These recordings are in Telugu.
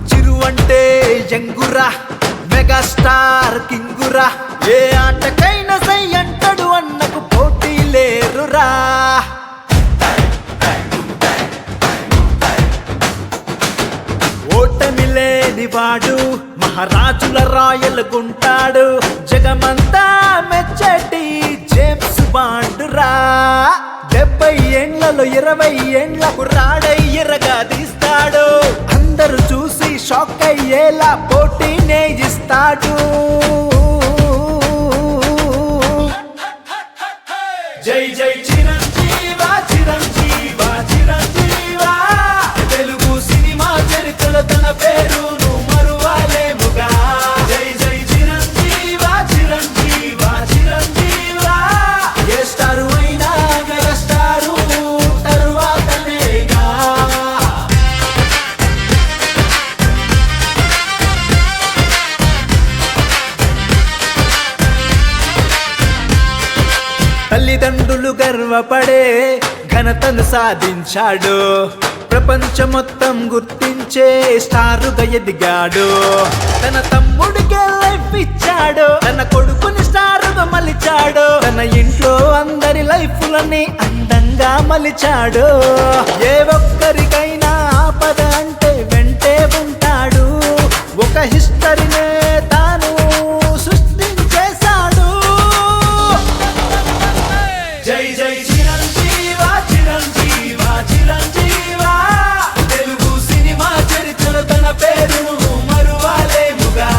చిరువంటే యంగురా మెగాస్టార్ కింగురా ఏ ఆటకైనా సై అంటడు అన్నకు పోటీ లేరురా ఓటమి లేనివాడు మహారాజుల రాయలుకుంటాడు జగమంతా మెచ్చటి జేమ్స్ బాండురా 70 ఏండ్లలో 20 ఏండ్లకు రాడై ఎరగా తీస్తాడు అందరూ చూసి షాక్ అయ్యేలా పోటీనే ఇస్తాడు జై జై చిరంజీవా చిరంజీవా చిరంజీవా తెలుగు సినిమా చరిత్రలో తన పేరును మరువలేముగా జై జై చిరంజీవా చిరంజీవా చిరంజీవా ఏ స్టారు అయినా మెగా స్టారు తరువాతనేగా తల్లిదండ్రులు గర్వపడే ఘనతను సాధించాడు ప్రపంచం మొత్తం గుర్తించే స్టారుగా ఎదిగాడు తన తమ్ముడికే లైఫ్ ఇచ్చాడు తన కొడుకుని స్టారుగా మలిచాడు తన ఇంట్లో అందరి లైఫ్లని అందంగా మలిచాడు ఏ ఒక్కరికైనా ఆపద అంటే వెంటే ఉంటాడు ఒక హిస్టరీనే తాను సృష్టించేశాడు జై జై చిరంజీవా చిరంజీవా చిరంజీవా తెలుగు సినిమా చరిత్రలో తన పేరును మరువలేముగా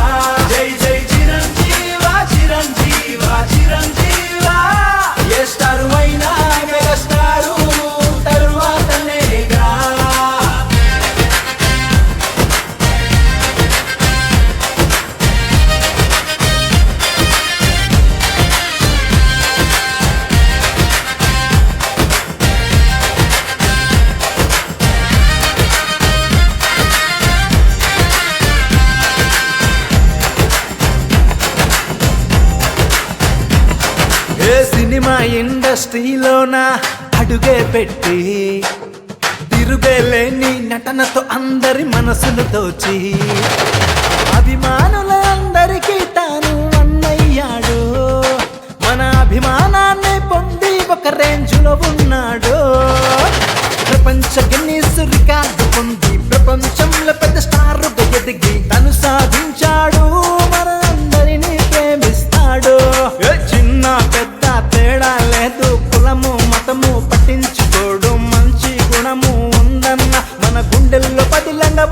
జై జై చిరంజీవా చిరంజీవా చిరంజీవా ఏ స్టారు అయినా మెగా స్టారు తరువాతనేగా ఏ సినిమా ఇండస్ట్రీలోన అడుగే పెట్టి తిరుగలేని నటనతో అందరి మనసును దోచి అభిమానులందరికీ తాను అన్నయ్యాడు మన అభిమానాన్ని పొంది ఒక రేంజ్లో ఉన్నాడు ప్రపంచ గిన్నీస్ రికార్డు పొంది ప్రపంచంలో పెద్ద స్టారుగా ఎదిగి తను సాధించాడు మనందరినీ ప్రేమిస్తాడు చిన్న పెద్ద తేడా లేదు కులము మతము పట్టించుకోడు మంచి గుణము ఉందన్న మన గుండెల్లో పదిలంగా